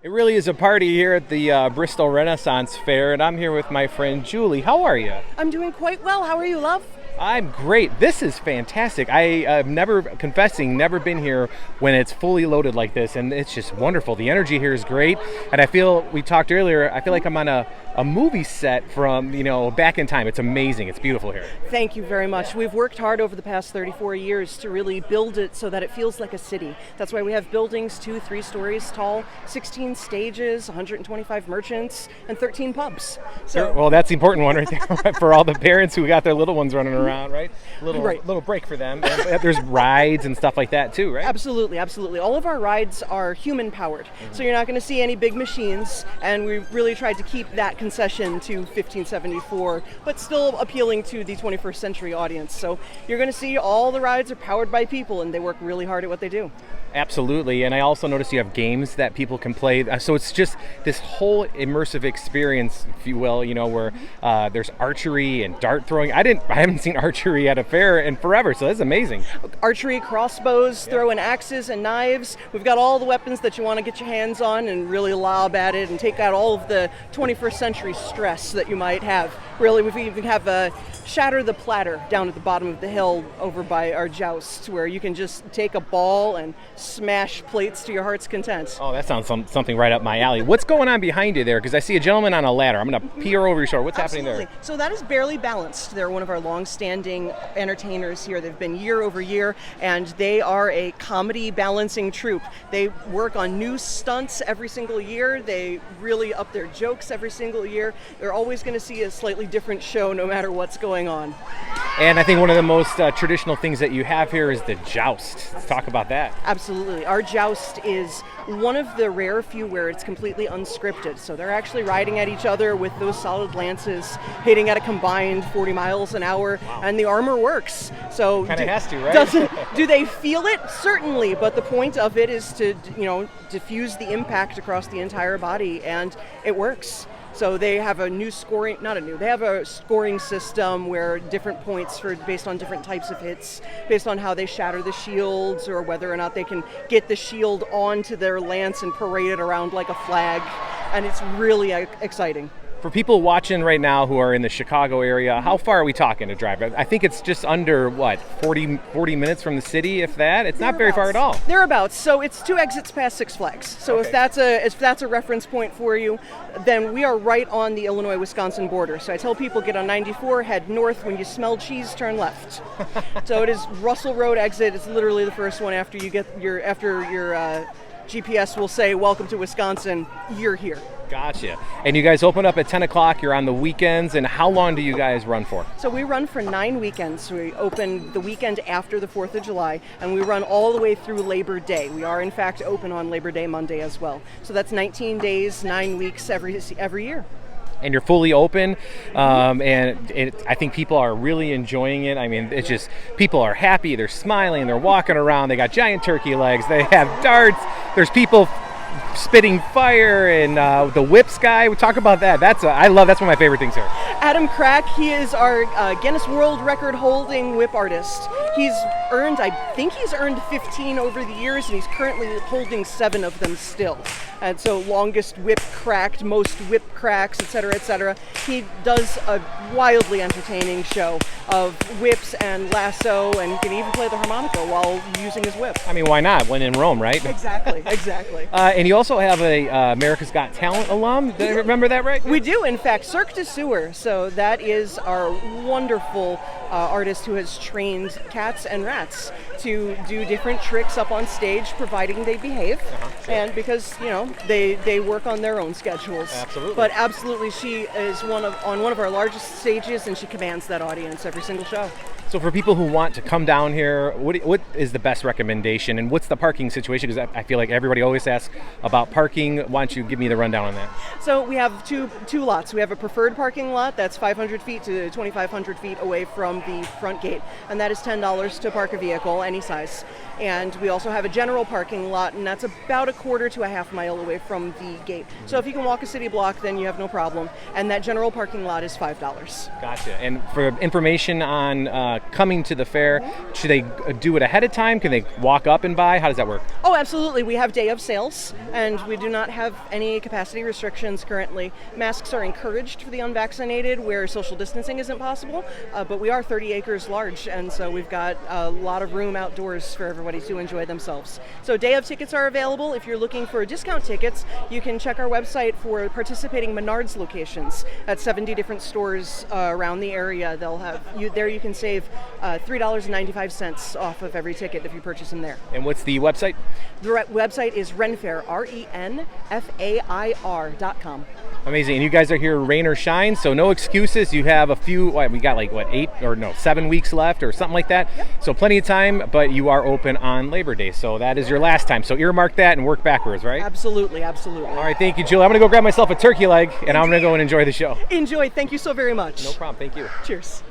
It really is a party here at the Bristol Renaissance Fair, and I'm here with my friend Julie. How are you? I'm doing quite well. How are you, love? I'm great. This is fantastic. I've never been here when it's fully loaded like this, and it's just wonderful. The energy here is great, and we talked earlier, I feel like I'm on a movie set from, back in time. It's amazing. It's beautiful here. Thank you very much. We've worked hard over the past 34 years to really build it so that it feels like a city. That's why we have buildings 2-3 stories tall, 16 stages, 125 merchants, and 13 pubs. Well, that's the important one right there for all the parents who got their little ones running around, right? Little break for them. And there's rides and stuff like that too, right? Absolutely, absolutely. All of our rides are human powered, so you're not going to see any big machines, and we really tried to keep that concession to 1574, but still appealing to the 21st century audience. So you're going to see all the rides are powered by people, and they work really hard at what they do. Absolutely, and I also noticed you have games that people can play. So it's just this whole immersive experience, if you will, where there's archery and dart throwing. I haven't seen archery at a fair in forever, so that's amazing. Archery, crossbows, throwing axes and knives. We've got all the weapons that you want to get your hands on and really lob at it and take out all of the 21st century stress that you might have. Really, we even have a Shatter the Platter down at the bottom of the hill over by our Joust, where you can just take a ball and smash plates to your heart's content. Oh, that sounds something right up my alley. What's going on behind you there? Because I see a gentleman on a ladder. I'm going to peer over your shoulder. What's happening there? So that is Barely Balanced. They're one of our long-standing entertainers here. They've been year over year, and they are a comedy balancing troupe. They work on new stunts every single year. They really up their jokes every single year. They're always going to see a slightly different show no matter what's going on. And I think one of the most traditional things that you have here is the Joust. Let's talk about that. Absolutely. Our Joust is one of the rare few where it's completely unscripted. So they're actually riding at each other with those solid lances, hitting at a combined 40 miles an hour, and the armor works. So kind of has to, right? Do they feel it? Certainly, but the point of it is to, diffuse the impact across the entire body, and it works. So they have they have a scoring system where different points based on different types of hits, based on how they shatter the shields or whether or not they can get the shield onto their lance and parade it around like a flag. And it's really exciting. For people watching right now who are in the Chicago area, how far are we talking to drive? I think it's just under, 40 minutes from the city, if that? It's not very far at all. Thereabouts. So it's 2 exits past Six Flags. So okay. if that's a reference point for you, then we are right on the Illinois-Wisconsin border. So I tell people, get on 94, head north. When you smell cheese, turn left. So it is Russell Road exit. It's literally the first one after your GPS will say, "Welcome to Wisconsin, you're here." Gotcha. And you guys open up at 10 o'clock. You're on the weekends. And how long do you guys run for? So we run for 9 weekends. We open the weekend after the 4th of July, and we run all the way through Labor Day. We are, in fact, open on Labor Day Monday as well. So that's 19 days, 9 weeks every year. And you're fully open, I think people are really enjoying it. I mean, it's just, people are happy, they're smiling, they're walking around, they got giant turkey legs, they have darts, there's people spitting fire, and the whips guy. We talk about that. That's one of my favorite things here. Adam Crack, he is our Guinness World Record holding whip artist. I think he's earned 15 over the years, and he's currently holding 7 of them still. And so longest whip cracked, most whip cracks, etc., etc. He does a wildly entertaining show of whips and lasso, and can even play the harmonica while using his whip. I mean, why not? When in Rome, right? Exactly. And you also have a America's Got Talent alum. Did I remember that right? We do, in fact, Cirque du Sewer. So that is our wonderful artist who has trained cats and rats to do different tricks up on stage, providing they behave. Sure. And because, they work on their own schedules. Absolutely. But absolutely, she is on one of our largest stages, and she commands that audience every single show. So for people who want to come down here, what is the best recommendation, and what's the parking situation? Because I feel like everybody always asks about parking. Why don't you give me the rundown on that? So we have two lots. We have a preferred parking lot that's 500 feet to 2,500 feet away from the front gate, and that is $10 to park a vehicle, any size. And we also have a general parking lot, and that's about a quarter to a half mile away from the gate. So if you can walk a city block, then you have no problem. And that general parking lot is $5. Gotcha. And for information on coming to the fair, should they do it ahead of time? Can they walk up and buy? How does that work? Oh, absolutely. We have day of sales, and we do not have any capacity restrictions currently. Masks are encouraged for the unvaccinated where social distancing isn't possible, but we are 30 acres large, and so we've got a lot of room outdoors for everybody to enjoy themselves. So day of tickets are available. If you're looking for discount tickets, you can check our website for participating Menards locations at 70 different stores around the area. They'll have you there. You can save $3.95 off of every ticket if you purchase them there. And what's the website? The website is Ren Faire, RenFair.com. Amazing. And you guys are here rain or shine, so no excuses. You have a few, we got 7 weeks left or something like that. Yep. So plenty of time, but you are open on Labor Day. So that is your last time. So earmark that and work backwards, right? Absolutely, absolutely. All right, thank you, Julie. I'm going to go grab myself a turkey leg, and I'm going to go and enjoy the show. Enjoy. Thank you so very much. No problem. Thank you. Cheers.